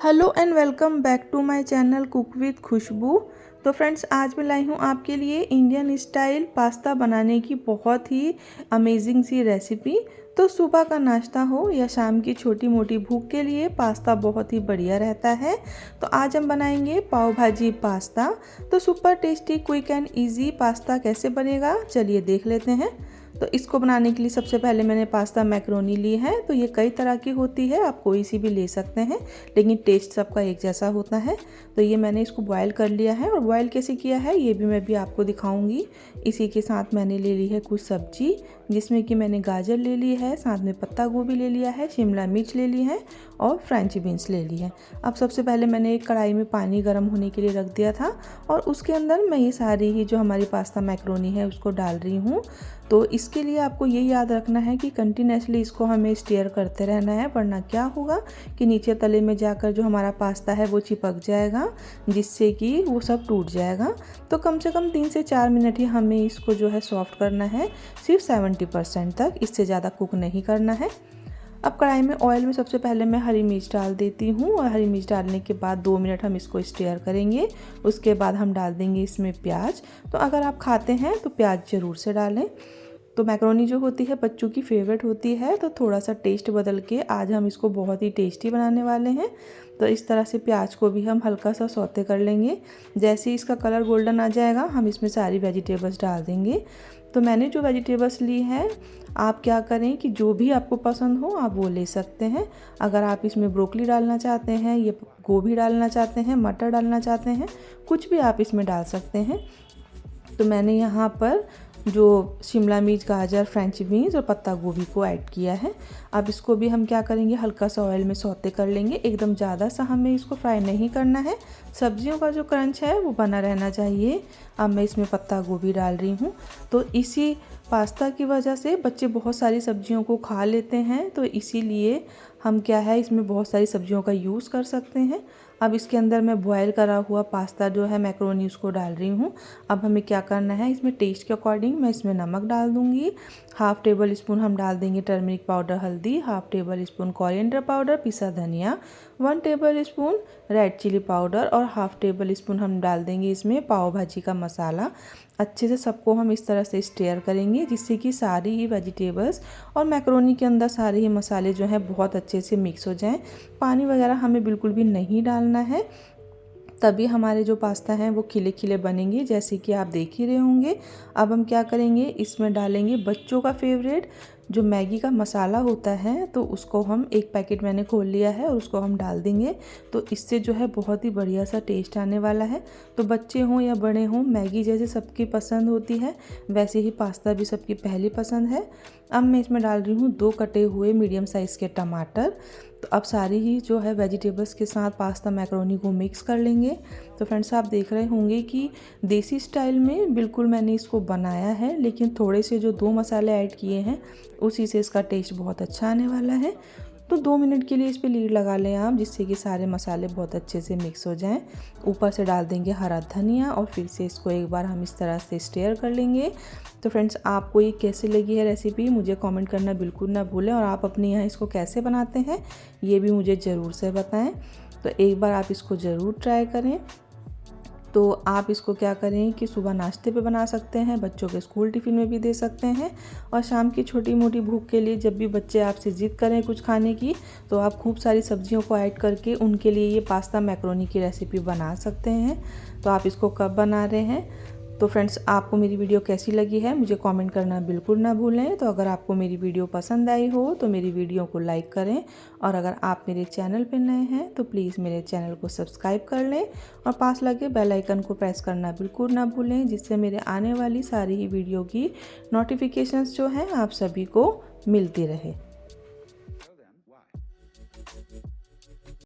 Hello and welcome back to my channel cook with Khushboo. तो friends, आज मैं लाई हूँ आपके लिए इंडियन स्टाइल पास्ता बनाने की बहुत ही अमेजिंग सी रेसिपी। तो सुबह का नाश्ता हो या शाम की छोटी मोटी भूख के लिए पास्ता बहुत ही बढ़िया रहता है। तो आज हम बनाएंगे पाव भाजी पास्ता। तो super tasty quick and easy pasta कैसे बनेगा, चलिए देख लेते हैं। तो इसको बनाने के लिए सबसे पहले मैंने पास्ता मैक्रोनी ली है। तो ये कई तरह की होती है, आप कोई सी भी ले सकते हैं, लेकिन टेस्ट सबका एक जैसा होता है। तो ये मैंने इसको बॉयल कर लिया है, और बॉयल कैसे किया है ये भी मैं आपको दिखाऊंगी। इसी के साथ मैंने ले ली है कुछ सब्जी, जिसमें कि मैंने गाजर ले ली है, साथ में पत्ता गोभी ले लिया है, शिमला मिर्च ले ली है और फ्रेंच बीन्स ले ली है। अब सबसे पहले मैंने एक कढ़ाई में पानी गर्म होने के लिए रख दिया था, और उसके अंदर मैं ये सारी ही जो हमारी पास्ता मैक्रोनी है उसको डाल रही हूँ। तो इसके लिए आपको ये याद रखना है कि कंटिन्यूसली इसको हमें स्टीयर करते रहना है, वरना क्या होगा कि नीचे तले में जाकर जो हमारा पास्ता है वो चिपक जाएगा, जिससे कि वो सब टूट जाएगा। तो कम से कम 3 से 4 मिनट ही हमें इसको जो है सॉफ्ट करना है, सिर्फ 70% तक, इससे ज़्यादा कुक नहीं करना है। अब कढ़ाई में ऑयल में सबसे पहले मैं हरी मिर्च डाल देती हूँ, और हरी मिर्च डालने के बाद 2 मिनट हम इसको स्टीयर करेंगे। उसके बाद हम डाल देंगे इसमें प्याज। तो अगर आप खाते हैं तो प्याज ज़रूर से डालें। तो मैक्रोनी जो होती है बच्चों की फेवरेट होती है, तो थोड़ा सा टेस्ट बदल के आज हम इसको बहुत ही टेस्टी बनाने वाले हैं। तो इस तरह से प्याज को भी हम हल्का सा सौते कर लेंगे। जैसे ही इसका कलर गोल्डन आ जाएगा, हम इसमें सारी वेजिटेबल्स डाल देंगे। तो मैंने जो वेजिटेबल्स ली है, आप क्या करें कि जो भी आपको पसंद हो आप वो ले सकते हैं। अगर आप इसमें ब्रोकली डालना चाहते हैं, या गोभी डालना चाहते हैं, मटर डालना चाहते हैं, कुछ भी आप इसमें डाल सकते हैं। तो मैंने यहाँ पर जो शिमला मिर्च, गाजर, फ्रेंच बीन्स और पत्ता गोभी को ऐड किया है। अब इसको भी हम क्या करेंगे, हल्का सा ऑयल में सौते कर लेंगे। एकदम ज़्यादा सा हमें इसको फ्राई नहीं करना है, सब्जियों का जो क्रंच है वो बना रहना चाहिए। अब मैं इसमें पत्ता गोभी डाल रही हूँ। तो इसी पास्ता की वजह से बच्चे बहुत सारी सब्जियों को खा लेते हैं, तो इसीलिए हम क्या है इसमें बहुत सारी सब्जियों का यूज़ कर सकते हैं। अब इसके अंदर मैं बॉयल करा हुआ पास्ता जो है मैक्रोनी उसको डाल रही हूँ। अब हमें क्या करना है, इसमें टेस्ट के अकॉर्डिंग मैं इसमें नमक डाल दूँगी। हाफ़ टेबल स्पून हम डाल देंगे टर्मरिक पाउडर हल्दी, half table spoon coriander powder पिसा धनिया, 1 table spoon red chilli powder, और हाफ़ टेबल स्पून हम डाल देंगे इसमें पाव भाजी का मसाला। अच्छे से सबको हम इस तरह से स्टीयर करेंगे, जिससे कि सारी ही वेजिटेबल्स और मैक्रोनी के अंदर सारे ही मसाले जो हैं बहुत अच्छे से मिक्स हो जाएं। पानी वगैरह हमें बिल्कुल भी नहीं डालना है, तभी हमारे जो पास्ता हैं वो खिले खिले बनेंगे, जैसे कि आप देख ही रहे होंगे। अब हम क्या करेंगे, इसमें डालेंगे बच्चों का फेवरेट जो मैगी का मसाला होता है। तो उसको हम एक पैकेट मैंने खोल लिया है, और उसको हम डाल देंगे। तो इससे जो है बहुत ही बढ़िया सा टेस्ट आने वाला है। तो बच्चे हों या बड़े हों, मैगी जैसे सबकी पसंद होती है, वैसे ही पास्ता भी सबकी पहली पसंद है। अब मैं इसमें डाल रही हूँ 2 कटे हुए मीडियम साइज़ के टमाटर। तो अब सारी ही जो है वेजिटेबल्स के साथ पास्ता मैक्रोनी को मिक्स कर लेंगे। तो फ्रेंड्स, आप देख रहे होंगे कि देसी स्टाइल में बिल्कुल मैंने इसको बनाया है, लेकिन थोड़े से जो 2 मसाले ऐड किए हैं उसी से इसका टेस्ट बहुत अच्छा आने वाला है। तो 2 मिनट के लिए इस पर लीड लगा लें आप, जिससे कि सारे मसाले बहुत अच्छे से मिक्स हो जाएं। ऊपर से डाल देंगे हरा धनिया, और फिर से इसको एक बार हम इस तरह से स्टीयर कर लेंगे। तो फ्रेंड्स, आपको ये कैसी लगी है रेसिपी, मुझे कमेंट करना बिल्कुल ना भूलें, और आप अपने यहाँ इसको कैसे बनाते हैं ये भी मुझे ज़रूर से बताएं। तो एक बार आप इसको ज़रूर ट्राई करें। तो आप इसको क्या करें कि सुबह नाश्ते पे बना सकते हैं, बच्चों के स्कूल टिफ़िन में भी दे सकते हैं, और शाम की छोटी मोटी भूख के लिए जब भी बच्चे आपसे ज़िद करें कुछ खाने की, तो आप खूब सारी सब्जियों को ऐड करके उनके लिए ये पास्ता मैक्रोनी की रेसिपी बना सकते हैं। तो आप इसको कब बना रहे हैं। तो फ्रेंड्स, आपको मेरी वीडियो कैसी लगी है मुझे कमेंट करना बिल्कुल ना भूलें। तो अगर आपको मेरी वीडियो पसंद आई हो तो मेरी वीडियो को लाइक करें, और अगर आप मेरे चैनल पर नए हैं तो प्लीज़ मेरे चैनल को सब्सक्राइब कर लें, और पास लगे बेल आइकन को प्रेस करना बिल्कुल ना भूलें, जिससे मेरे आने वाली सारी ही वीडियो की नोटिफिकेशंस जो हैं आप सभी को मिलती रहे।